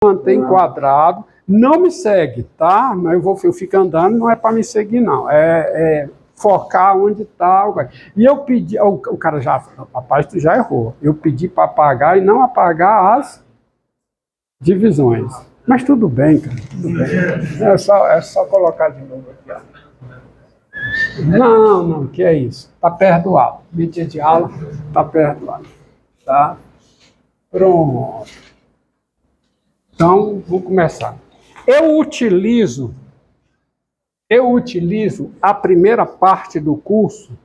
mantém quadrado, não me segue, tá? Mas eu fico andando, não é para me seguir, não. É focar onde está. E eu pedi, o cara já, rapaz, tu já errou. Eu pedi para apagar e não apagar as divisões. Mas tudo bem, cara, tudo bem. É só colocar de novo aqui, ó. Não, que é isso. Tá perdoado. Mídia de aula, tá perdoado. Tá? Pronto. Então, vou começar. Eu utilizo a primeira parte do curso,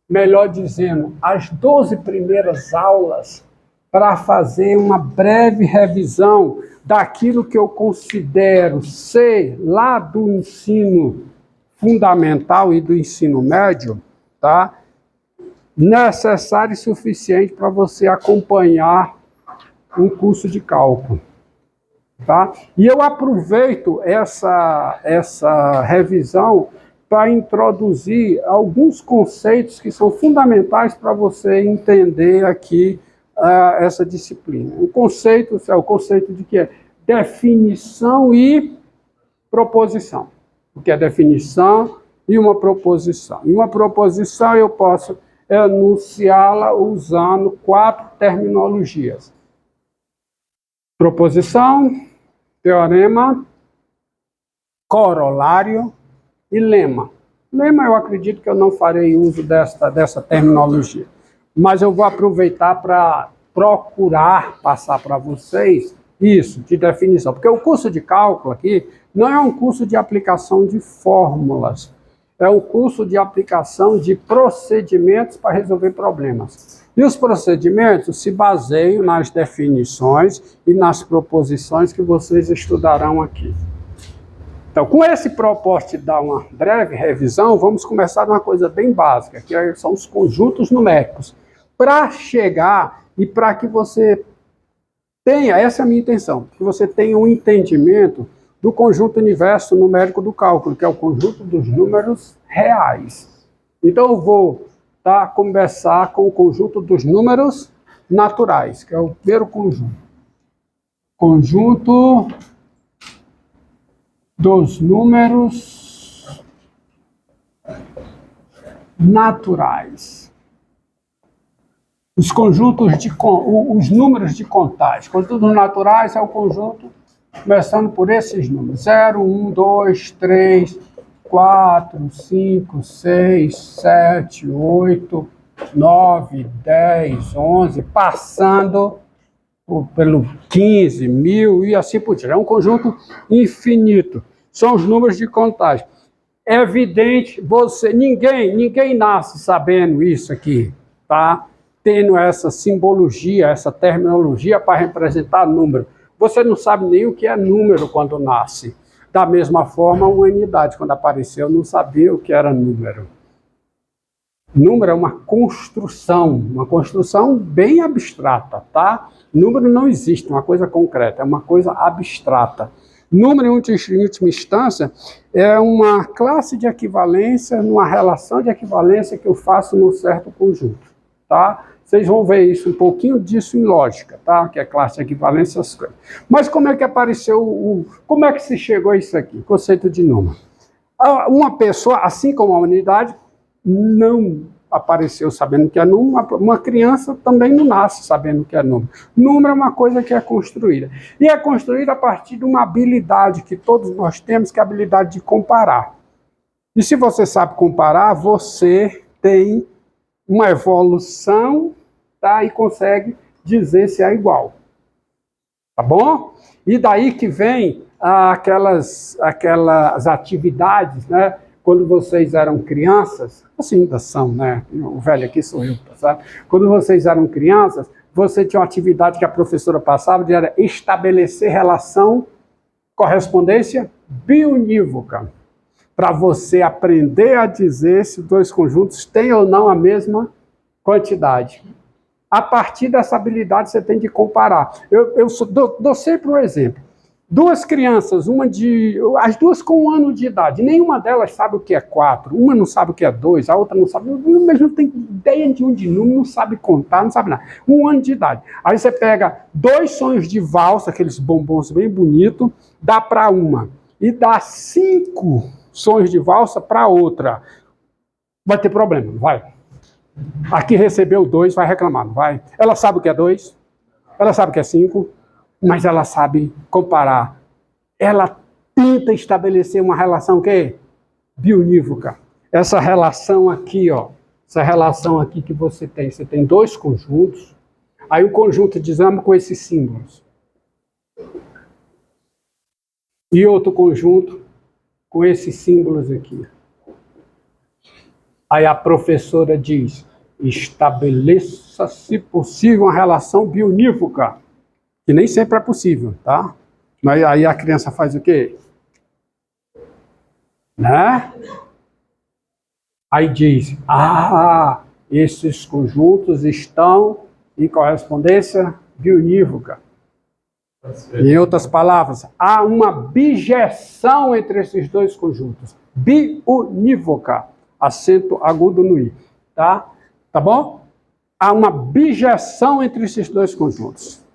melhor dizendo, as 12 primeiras aulas, para fazer uma breve revisão daquilo que eu considero ser lá do ensino fundamental e do ensino médio, tá? Necessário e suficiente para você acompanhar um curso de cálculo. Tá? E eu aproveito essa revisão para introduzir alguns conceitos que são fundamentais para você entender aqui essa disciplina. O conceito de que é definição e proposição. O que é definição e uma proposição. E uma proposição eu posso enunciá-la usando 4 terminologias. Proposição, teorema, corolário e lema. Lema eu acredito que eu não farei uso dessa terminologia, mas eu vou aproveitar para procurar passar para vocês isso, de definição, porque o curso de cálculo aqui não é um curso de aplicação de fórmulas, é um curso de aplicação de procedimentos para resolver problemas. E os procedimentos se baseiam nas definições e nas proposições que vocês estudarão aqui. Então, com esse propósito de dar uma breve revisão, vamos começar de uma coisa bem básica, que são os conjuntos numéricos. Para chegar e para que você tenha, essa é a minha intenção, que você tenha um entendimento do conjunto universo numérico do cálculo, que é o conjunto dos números reais. Então, eu vou conversar com o conjunto dos números naturais, que é o primeiro conjunto. Conjunto dos números naturais. Os números de contagem. Conjuntos naturais é o conjunto começando por esses números. 0, 1, 2, 3, 4, 5, 6, 7, 8, 9, 10, 11, passando pelo 15, 1000 e assim por diante. É um conjunto infinito. São os números de contagem. É evidente, ninguém nasce sabendo isso aqui, tá? Tendo essa simbologia, essa terminologia para representar número. Você não sabe nem o que é número quando nasce. Da mesma forma, a humanidade, quando apareceu, não sabia o que era número. Número é uma construção bem abstrata, tá? Número não existe, uma coisa concreta, é uma coisa abstrata. Número, em última instância, é uma classe de equivalência, uma relação de equivalência que eu faço num certo conjunto, tá? Vocês vão ver isso, um pouquinho disso em lógica, tá? Que é classe de equivalência, essas coisas. Mas como é que apareceu, como é que se chegou a isso aqui? Conceito de número. Uma pessoa, assim como a humanidade, não apareceu sabendo que é número, uma criança também não nasce sabendo que é número. Número é uma coisa que é construída. E é construída a partir de uma habilidade que todos nós temos, que é a habilidade de comparar. E se você sabe comparar, você tem uma evolução, tá? E consegue dizer se é igual. Tá bom? E daí que vem aquelas atividades, né? Quando vocês eram crianças, assim ainda são, né? O velho aqui sou eu, tá certo? Quando vocês eram crianças, você tinha uma atividade que a professora passava, de era estabelecer relação, correspondência biunívoca, para você aprender a dizer se dois conjuntos têm ou não a mesma quantidade. A partir dessa habilidade, você tem de comparar. Eu dou sempre um exemplo. duas crianças, as duas com 1 ano de idade, nenhuma delas sabe o que é 4, uma não sabe o que é 2, a outra não sabe, mas não tem ideia de número, não sabe contar, não sabe nada. 1 ano de idade. Aí você pega 2 sonhos de valsa, aqueles bombons bem bonitos, dá para uma, e dá 5 sonhos de valsa para outra. Vai ter problema, não vai? Aqui recebeu 2, vai reclamar, não vai? Ela sabe o que é 2, ela sabe o que é 5, mas ela sabe comparar. Ela tenta estabelecer uma relação que bionívoca. Essa relação aqui, ó, essa relação aqui que você tem 2 conjuntos, aí o conjunto desama com esses símbolos. E outro conjunto com esses símbolos aqui. Aí a professora diz, estabeleça, se possível, uma relação bionívoca. Que nem sempre é possível, tá? Mas aí a criança faz o quê? Né? Aí diz, esses conjuntos estão em correspondência bionívoca. Em outras palavras, há uma bijeção entre esses 2 conjuntos. Bionívoca, acento agudo no i, tá? Tá bom? Há uma bijeção entre esses 2 conjuntos.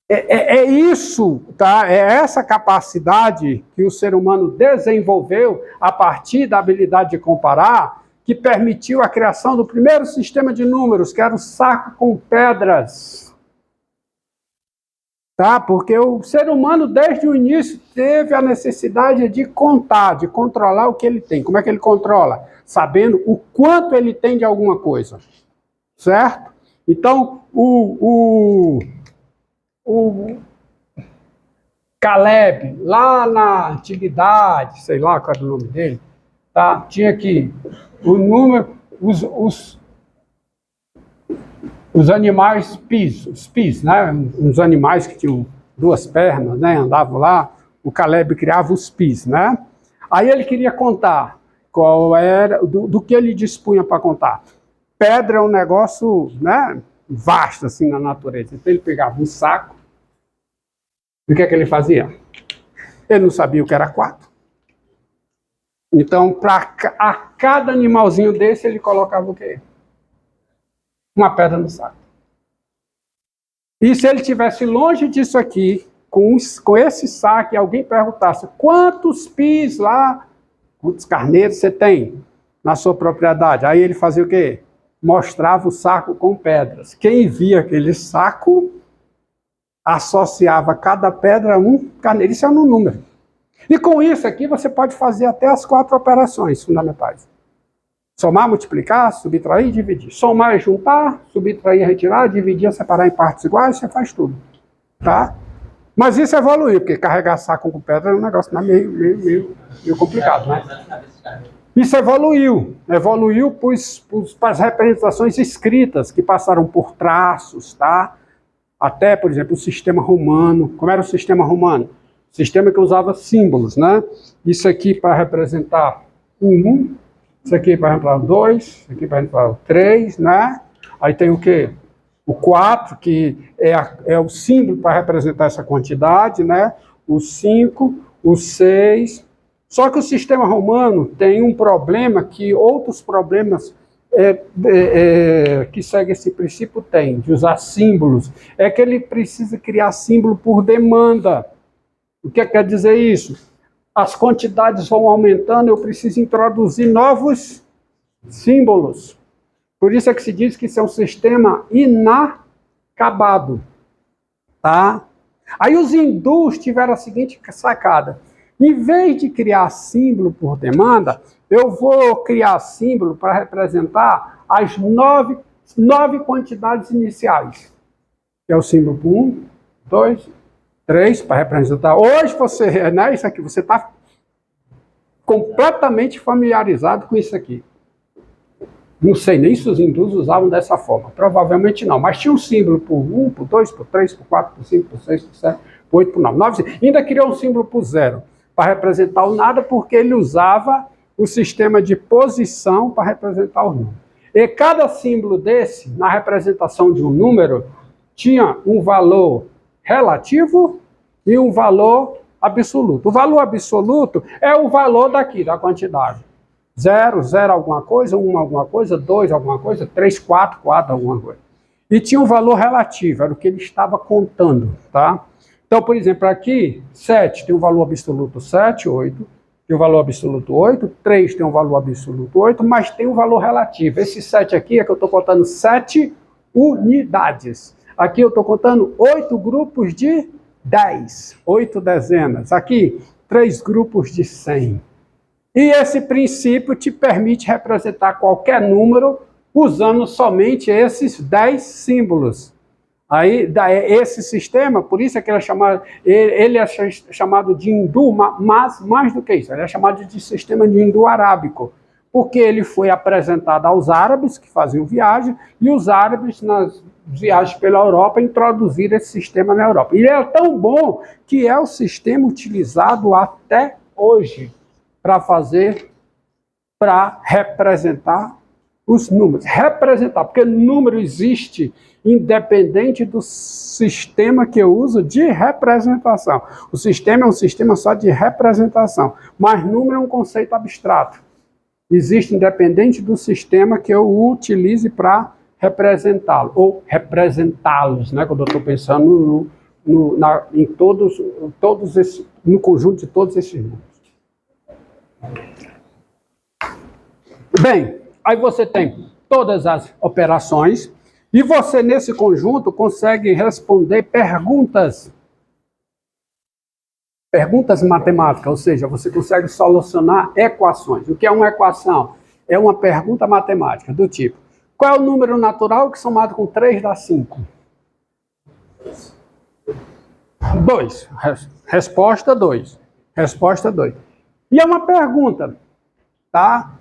É isso, tá? É essa capacidade que o ser humano desenvolveu a partir da habilidade de comparar, que permitiu a criação do primeiro sistema de números, que era o saco com pedras. Tá? Porque o ser humano, desde o início, teve a necessidade de contar, de controlar o que ele tem. Como é que ele controla? Sabendo o quanto ele tem de alguma coisa. Certo? Então, o Caleb, lá na antiguidade, sei lá qual era o nome dele, tá? Tinha aqui o número, os animais os pis, né? Uns animais que tinham 2 pernas, né? Andavam lá, o Caleb criava os pis, né? Aí ele queria contar qual era, do que ele dispunha para contar. Pedra é um negócio, né, vasto assim na natureza. Então ele pegava um saco. E o que é que ele fazia? Ele não sabia o que era 4. Então, a cada animalzinho desse, ele colocava o quê? Uma pedra no saco. E se ele estivesse longe disso aqui, com esse saco, e alguém perguntasse, quantos pis lá, quantos carneiros você tem na sua propriedade? Aí ele fazia o quê? Mostrava o saco com pedras. Quem via aquele saco associava cada pedra a um carneiro. Isso é um número. E com isso aqui você pode fazer até as 4 operações fundamentais. Somar, multiplicar, subtrair e dividir. Somar e juntar, subtrair e retirar, dividir e separar em partes iguais, você faz tudo. Tá? Mas isso evoluiu, porque carregar saco com pedra é um negócio meio complicado, né? Isso evoluiu para as representações escritas, que passaram por traços, tá? Até, por exemplo, o sistema romano. Como era o sistema romano? Sistema que usava símbolos, né? Isso aqui para representar 1, isso aqui para representar 2, isso aqui para representar 3, né? Aí tem o quê? O 4, que é o símbolo para representar essa quantidade, né? O 5, o 6. Só que o sistema romano tem um problema que outros problemas que segue esse princípio tem, de usar símbolos, é que ele precisa criar símbolo por demanda. O que quer dizer isso? As quantidades vão aumentando, eu preciso introduzir novos símbolos. Por isso é que se diz que isso é um sistema inacabado. Tá? Aí os hindus tiveram a seguinte sacada. Em vez de criar símbolo por demanda, eu vou criar símbolo para representar as 9 quantidades iniciais. Que é o símbolo 1, 2, 3, para representar. Hoje você, né, isso aqui, você está completamente familiarizado com isso aqui. Não sei nem se os hindus usavam dessa forma. Provavelmente não. Mas tinha um símbolo por 1, por 2, por 3, por 4, por 5, por 6, por 7, por 8, por 9. 9 ainda criou um símbolo por 0, para representar o nada, porque ele usava o sistema de posição para representar o número. E cada símbolo desse, na representação de um número, tinha um valor relativo e um valor absoluto. O valor absoluto é o valor daqui, da quantidade. 0, 0 alguma coisa, 1 alguma coisa, 2 alguma coisa, 3, 4, 4 alguma coisa. E tinha um valor relativo, era o que ele estava contando, tá? Então, por exemplo, aqui, 7 tem um valor absoluto 7, 8, tem um valor absoluto 8, 3 tem um valor absoluto 8, mas tem um valor relativo. Esse 7 aqui é que eu estou contando 7 unidades. Aqui eu estou contando 8 grupos de 10, 8 dezenas. Aqui, 3 grupos de 100. E esse princípio te permite representar qualquer número usando somente esses 10 símbolos. Aí, esse sistema, por isso é que ele é chamado de hindu, mas mais do que isso, ele é chamado de sistema de hindu arábico, porque ele foi apresentado aos árabes que faziam viagem, e os árabes, nas viagens pela Europa, introduziram esse sistema na Europa. E ele é tão bom que é o sistema utilizado até hoje para representar os números. Representar, porque número existe independente do sistema que eu uso de representação. O sistema é um sistema só de representação, mas número é um conceito abstrato. Existe independente do sistema que eu utilize para representá-lo, ou representá-los, né? Quando eu estou pensando no conjunto de todos esses números. Bem, aí você tem todas as operações e você, nesse conjunto, consegue responder perguntas matemáticas, ou seja, você consegue solucionar equações. O que é uma equação? É uma pergunta matemática do tipo: qual é o número natural que somado com 3 dá 5? 2. Resposta 2. Resposta 2. E é uma pergunta, tá?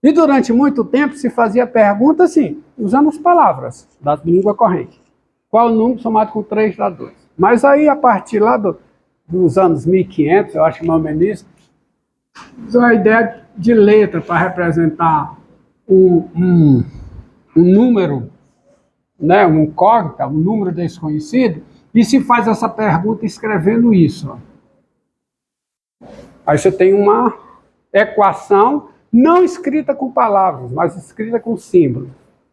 E durante muito tempo se fazia pergunta assim, usando as palavras da língua corrente. Qual o número somado com 3 dá 2? Mas aí, a partir lá dos anos 1500, eu acho que mais ou menos isso, usou a ideia de letra para representar um número, né, um incógnita, um número desconhecido, e se faz essa pergunta escrevendo isso. Aí você tem uma equação não escrita com palavras, mas escrita com símbolos.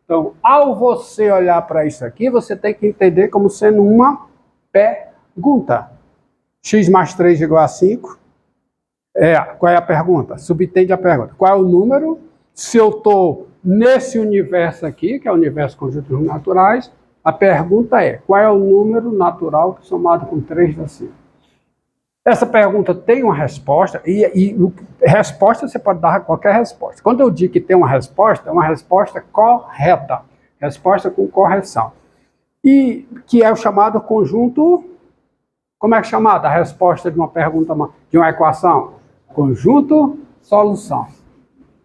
Então, ao você olhar para isso aqui, você tem que entender como sendo uma pergunta. X mais 3 igual a 5. Qual é a pergunta? Subtende a pergunta. Qual é o número? Se eu estou nesse universo aqui, que é o universo de conjuntos naturais, a pergunta é: qual é o número natural que somado com 3 dá 5? Essa pergunta tem uma resposta, e resposta você pode dar qualquer resposta. Quando eu digo que tem uma resposta, é uma resposta correta, resposta com correção. E que é o chamado conjunto, como é que é chamado? A resposta de uma pergunta, de uma equação? Conjunto solução.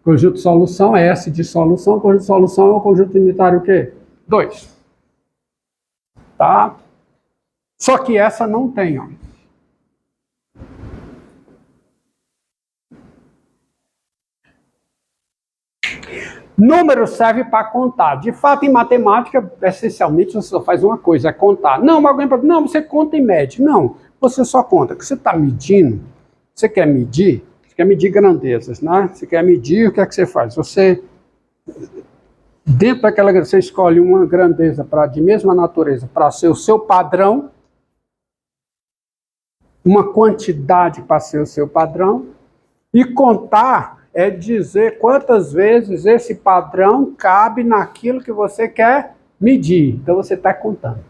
Conjunto solução é S de solução, conjunto solução é o conjunto unitário o quê? 2. Tá? Só que essa não tem, ó. Número serve para contar. De fato, em matemática, essencialmente, você só faz uma coisa, é contar. Não, alguém pode... Não, você conta e mede. Não, você só conta. O que você está medindo, você quer medir grandezas, né? Você quer medir, o que é que você faz? Você, dentro daquela, você escolhe uma grandeza de mesma natureza para ser o seu padrão, uma quantidade para ser o seu padrão, e contar é dizer quantas vezes esse padrão cabe naquilo que você quer medir. Então você está contando.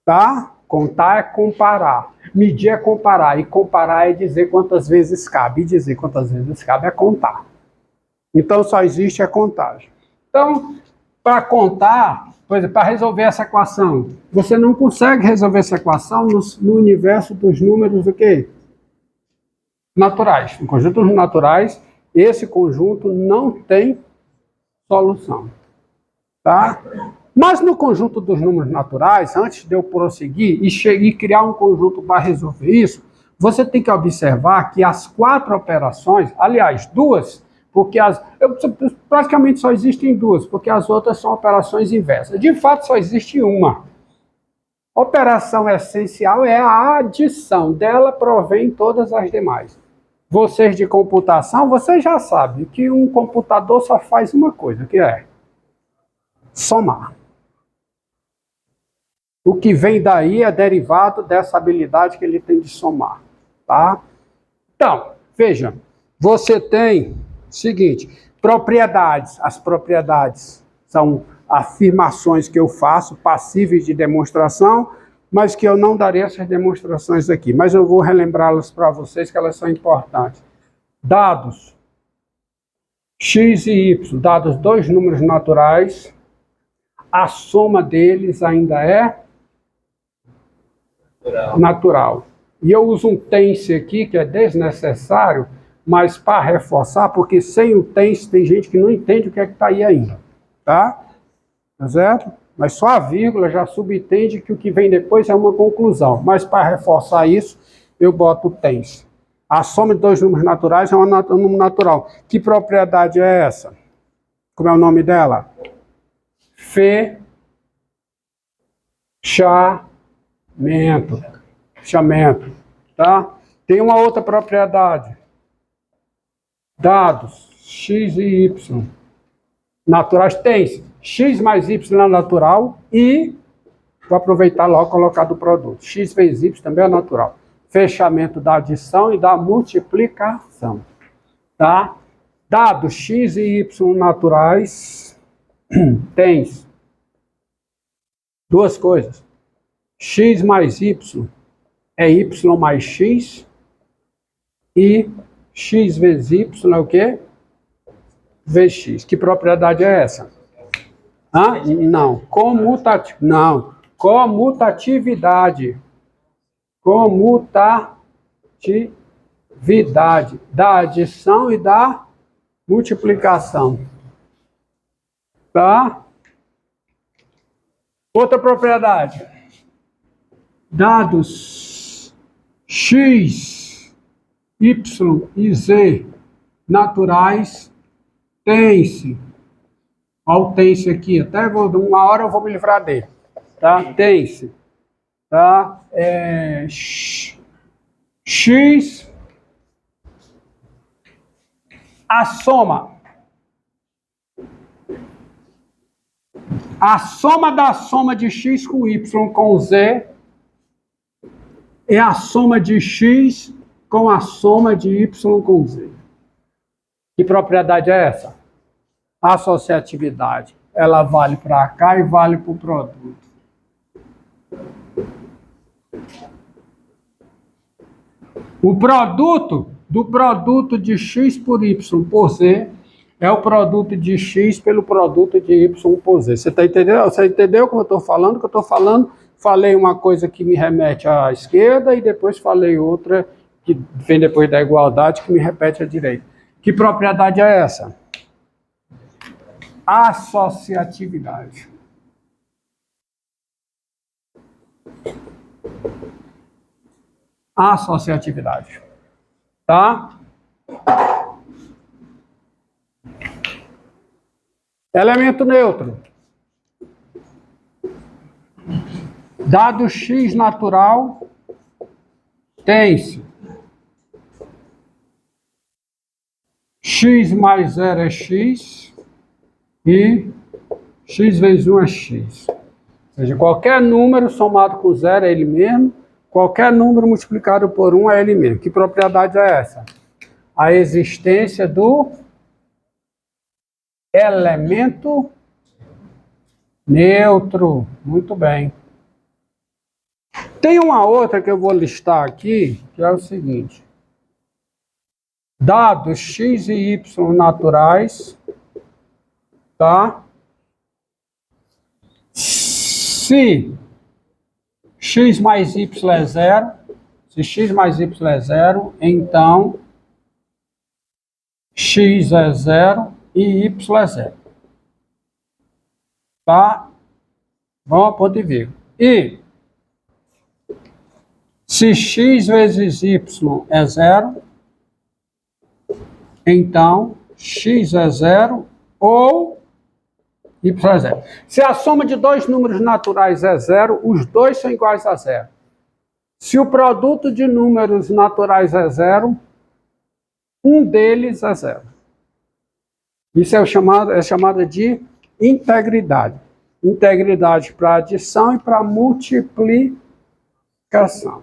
Tá? Contar é comparar. Medir é comparar. E comparar é dizer quantas vezes cabe. E dizer quantas vezes cabe é contar. Então só existe a contagem. Então, para contar, por exemplo, para resolver essa equação, você não consegue resolver essa equação no universo dos números o quê? Naturais. Em conjuntos naturais, esse conjunto não tem solução, tá? Mas no conjunto dos números naturais, antes de eu prosseguir e criar um conjunto para resolver isso, você tem que observar que as 4 operações, aliás, 2, porque praticamente só existem 2, porque as outras são operações inversas. De fato, só existe uma. Operação essencial é a adição, dela provém todas as demais. Vocês de computação, vocês já sabem que um computador só faz uma coisa, que é somar. O que vem daí é derivado dessa habilidade que ele tem de somar, tá? Então, veja, você tem o seguinte, propriedades. As propriedades são afirmações que eu faço, passíveis de demonstração, mas que eu não darei essas demonstrações aqui. Mas eu vou relembrá-las para vocês, que elas são importantes. Dados x e y, dados dois números naturais, a soma deles ainda é natural. E eu uso um tense aqui, que é desnecessário, mas para reforçar, porque sem o tense tem gente que não entende o que é que está aí ainda. Tá? Tá certo? Mas só a vírgula já subentende que o que vem depois é uma conclusão. Mas para reforçar isso, eu boto o tense. A soma de dois números naturais é um número natural. Que propriedade é essa? Como é o nome dela? Fechamento, tá? Tem uma outra propriedade. Dados x e y naturais tem x mais y é natural e vou aproveitar logo e colocar do produto. X vezes y também é natural. Fechamento da adição e da multiplicação, tá? Dados x e y naturais tem duas coisas. X mais y é y mais x e x vezes y é o quê? Vezes x. Que propriedade é essa? Não. Comutatividade. Comutatividade da adição e da multiplicação. Tá? Outra propriedade. Dados x, y e z naturais tem-se. Olha o tem-se aqui. Até uma hora eu vou me livrar dele. Tá? Tem-se. Tá? X. A soma. A soma da soma de x com y com z é a soma de x com a soma de y com z. Que propriedade é essa? Associatividade. Ela vale para cá e vale para o produto. O produto do produto de x por y por z é o produto de x pelo produto de y por z. Você está entendendo? Você entendeu como eu estou falando? Que eu estou falando, falei uma coisa que me remete à esquerda e depois falei outra que vem depois da igualdade que me repete à direita. Que propriedade é essa? Associatividade. Associatividade. Tá? Elemento neutro. Dado x natural, tem-se x mais 0 é x e x vezes 1 é x. Ou seja, qualquer número somado com 0 é ele mesmo, qualquer número multiplicado por 1 é ele mesmo. Que propriedade é essa? A existência do elemento neutro. Muito bem. Tem uma outra que eu vou listar aqui, que é o seguinte. Dados x e y naturais, tá? Se x mais y é zero, se x mais y é zero, então x é zero e y é zero. Tá? Vamos a ponto e vírgula. E se x vezes y é zero, então x é zero ou y é zero. Se a soma de dois números naturais é zero, os dois são iguais a zero. Se o produto de números naturais é zero, um deles é zero. Isso é chamada de integridade. Integridade para adição e para multiplicação.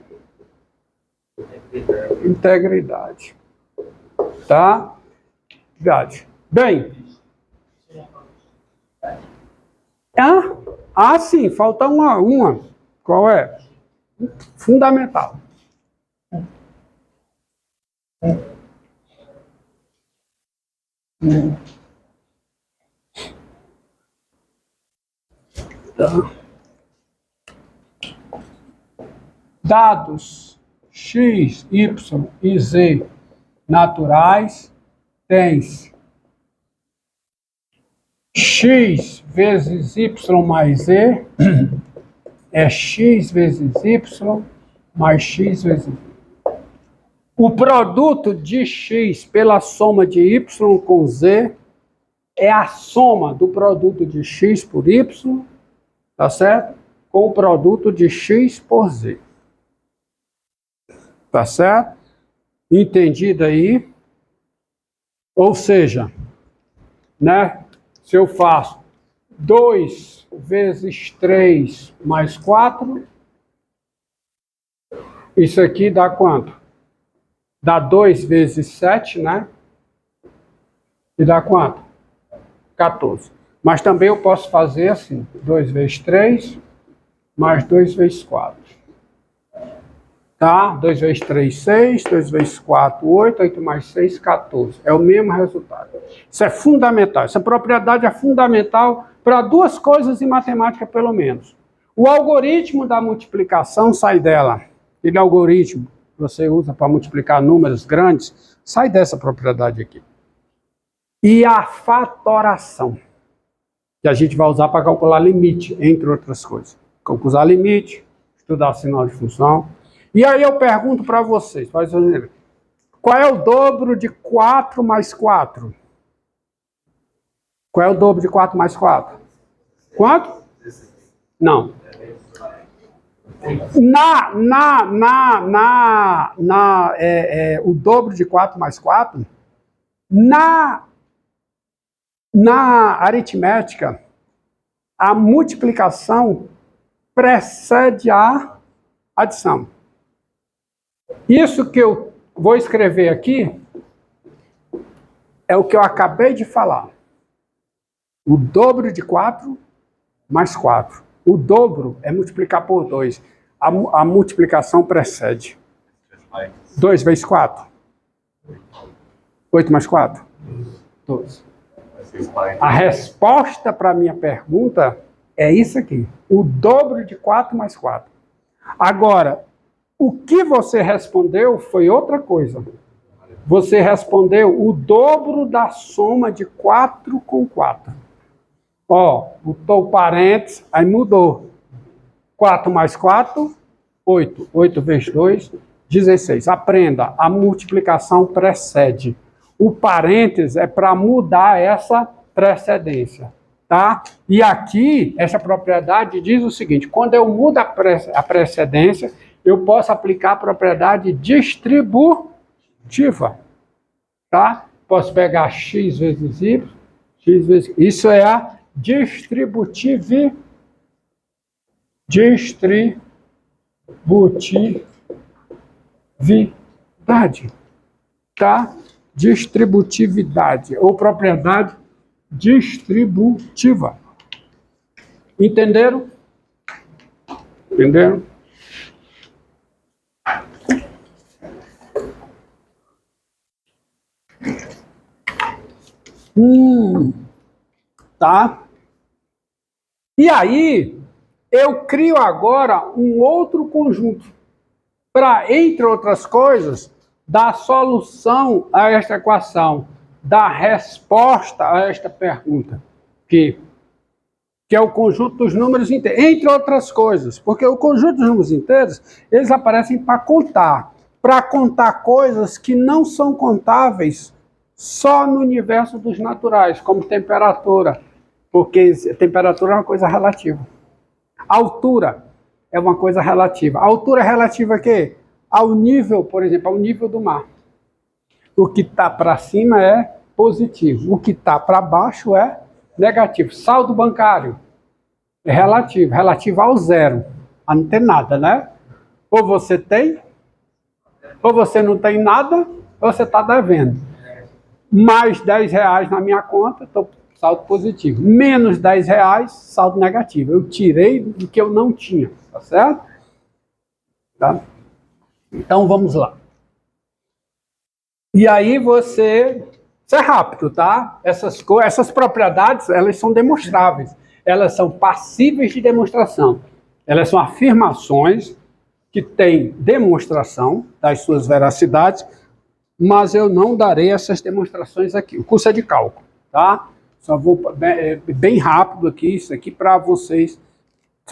Integridade. Tá? Bem. Sim, falta uma. Qual é? Fundamental. Tá. Dados x, y e z naturais tens x vezes y mais z é x vezes y mais x vezes z. O produto de x pela soma de y com z é a soma do produto de x por y, tá certo? Com o produto de x por z. Tá certo? Entendido aí? Ou seja, né? Se eu faço 2 vezes 3 mais 4, isso aqui dá quanto? Dá 2 vezes 7, né? E dá quanto? 14. Mas também eu posso fazer assim, 2 vezes 3 mais 2 vezes 4. Tá? 2 vezes 3, 6, 2 vezes 4, 8, 8 mais 6, 14. É o mesmo resultado. Isso é fundamental. Essa propriedade é fundamental para duas coisas em matemática, pelo menos. O algoritmo da multiplicação sai dela. Aquele algoritmo que você usa para multiplicar números grandes, sai dessa propriedade aqui. E a fatoração, que a gente vai usar para calcular limite, entre outras coisas. Calcular limite, estudar sinal de função. E aí eu pergunto para vocês, qual é o dobro de 4 mais 4? Qual é o dobro de 4 mais 4? Quanto? Não. O dobro de 4 mais 4, na aritmética, a multiplicação precede a adição. Isso que eu vou escrever aqui é o que eu acabei de falar. O dobro de 4 mais 4. O dobro é multiplicar por 2. A multiplicação precede. 2 vezes 4. 8 mais 4? 12. A resposta para a minha pergunta é isso aqui. O dobro de 4 mais 4. Agora, o que você respondeu foi outra coisa. Você respondeu o dobro da soma de 4 com 4. Ó, botou parênteses, aí mudou. 4 mais 4, 8. 8 vezes 2, 16. Aprenda, a multiplicação precede. O parênteses é para mudar essa precedência, tá? E aqui, essa propriedade diz o seguinte, quando eu mudo a precedência, eu posso aplicar a propriedade distributiva, tá? Posso pegar x vezes y, x vezes... Isso é a distributividade, tá? Distributividade, ou propriedade distributiva. Entenderam? Entenderam? Tá? E aí, eu crio agora um outro conjunto para, entre outras coisas, dar solução a esta equação, dar resposta a esta pergunta, que é o conjunto dos números inteiros, entre outras coisas, porque o conjunto dos números inteiros, eles aparecem para contar coisas que não são contáveis só no universo dos naturais, como temperatura, Porque temperatura é uma coisa relativa. Altura é uma coisa relativa. A altura é relativa a quê? Ao nível, por exemplo, ao nível do mar. O que está para cima é positivo. O que está para baixo é negativo. Saldo bancário é relativo. Relativo ao zero. A não ter nada, né? Ou você tem, ou você não tem nada, ou você está devendo. Mais 10 reais na minha conta, estou saldo positivo. Menos 10 reais, saldo negativo. Eu tirei do que eu não tinha, tá certo? Tá? Então vamos lá. E aí você... Isso é rápido, tá? Essas propriedades, elas são demonstráveis. Elas são passíveis de demonstração. Elas são afirmações que têm demonstração das suas veracidades, mas eu não darei essas demonstrações aqui. O curso é de cálculo, tá? Só vou bem rápido aqui, isso aqui para vocês,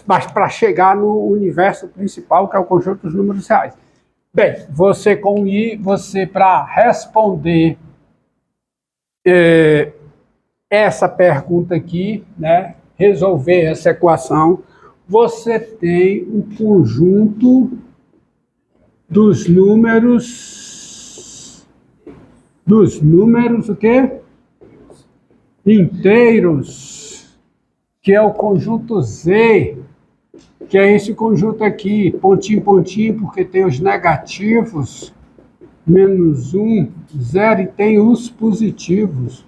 mas para chegar no universo principal, que é o conjunto dos números reais. Bem, você para responder essa pergunta aqui, né, resolver essa equação, você tem o conjunto dos números o quê? Inteiros, que é o conjunto Z, que é esse conjunto aqui, pontinho, pontinho, porque tem os negativos, menos 1, 0, e tem os positivos.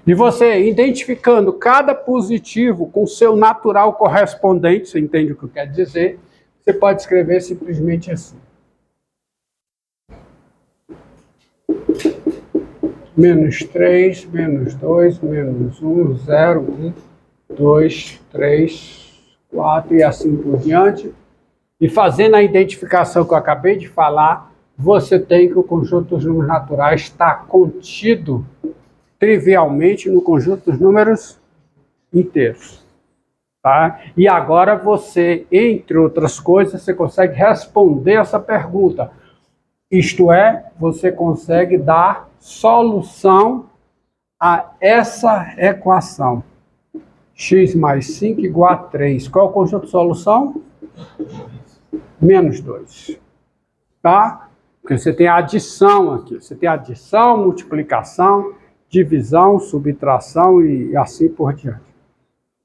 E você, identificando cada positivo com seu natural correspondente, você entende o que eu quero dizer, você pode escrever simplesmente assim. Menos 3, menos 2, menos 1, 0, 1, 2, 3, 4 e assim por diante. E fazendo a identificação que eu acabei de falar, você tem que o conjunto dos números naturais está contido trivialmente no conjunto dos números inteiros. Tá? E agora você, entre outras coisas, você consegue responder essa pergunta. Isto é, você consegue dar solução a essa equação. X mais 5 igual a 3. Qual é o conjunto de solução? Menos 2. Tá? Porque você tem a adição aqui. Você tem adição, multiplicação, divisão, subtração e assim por diante.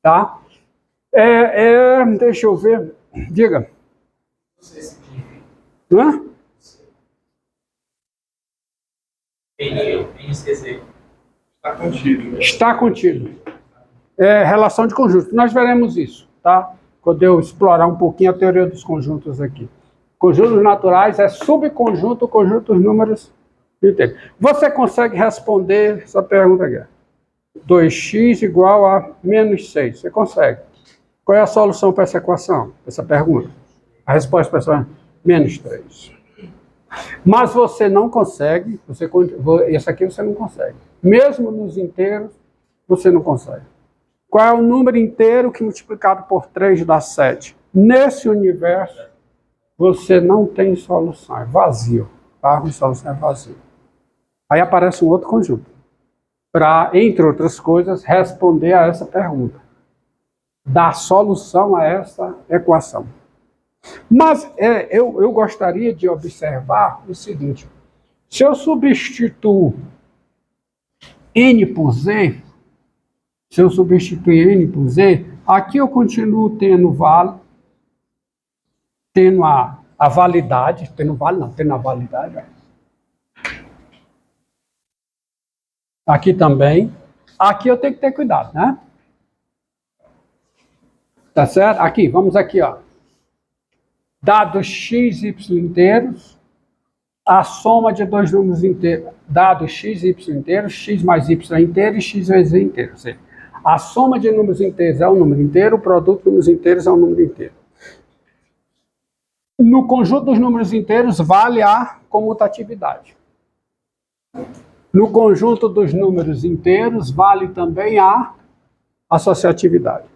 Tá? Deixa eu ver. Diga. Hã? Está contido. Está contido. Relação de conjuntos. Nós veremos isso, tá? Quando eu explorar um pouquinho a teoria dos conjuntos aqui. Conjuntos naturais é subconjunto, conjunto dos números inteiros. Você consegue responder essa pergunta aqui? 2x igual a menos 6. Você consegue. Qual é a solução para essa equação? Essa pergunta? A resposta para essa é menos 3. Mas você não consegue, esse aqui você não consegue. Mesmo nos inteiros, você não consegue. Qual é o número inteiro que multiplicado por 3 dá 7? Nesse universo, você não tem solução, é vazio. Tá? A solução é vazio. Aí aparece um outro conjunto, para, entre outras coisas, responder a essa pergunta. Dar solução a essa equação. Mas eu gostaria de observar o seguinte: se eu substituo n por z, aqui eu continuo tendo a validade, tendo a validade. Aqui também. Aqui eu tenho que ter cuidado, né? Tá certo? Aqui, vamos aqui, ó. Dados x, y inteiros, a soma de dois números inteiros, dados x, y inteiros, x mais y inteiro e x vezes z inteiro. Ou seja, a soma de números inteiros é um número inteiro, o produto de números inteiros é um número inteiro. No conjunto dos números inteiros vale a comutatividade. No conjunto dos números inteiros vale também a associatividade.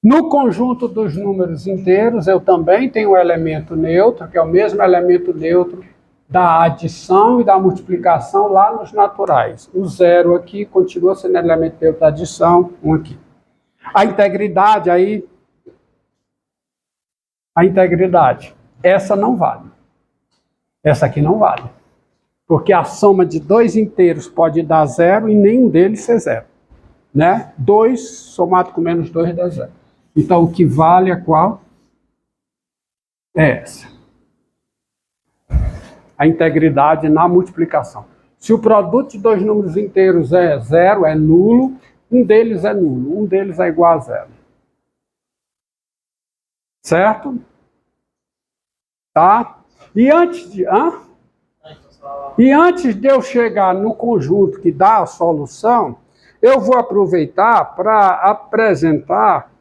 No conjunto dos números inteiros, eu também tenho um elemento neutro, que é o mesmo elemento neutro da adição e da multiplicação lá nos naturais. O 0 aqui continua sendo elemento neutro da adição, 1 aqui. A integridade aí, essa não vale. Essa aqui não vale. Porque a soma de dois inteiros pode dar 0 e nenhum deles ser 0. Né? 2 somado com menos 2 dá 0. Então, o que vale é qual? É essa. A integridade na multiplicação. Se o produto de dois números inteiros é 0, é nulo, um deles é nulo, um deles é igual a 0. Certo? Tá? E antes de eu chegar no conjunto que dá a solução, eu vou aproveitar para apresentar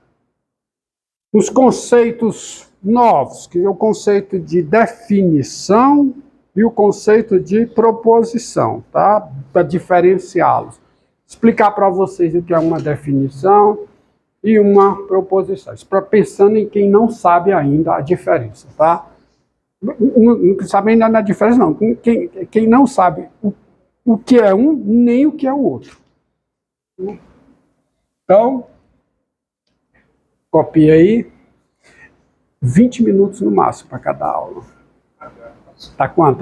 os conceitos novos, que é o conceito de definição e o conceito de proposição, tá? Para diferenciá-los. Explicar para vocês o que é uma definição e uma proposição. Isso para pensando em quem não sabe ainda a diferença, tá? Não sabe ainda a diferença, não. Quem não sabe o que é um, nem o que é o outro. Então, copia aí. 20 minutos no máximo para cada aula. Tá quanto aí?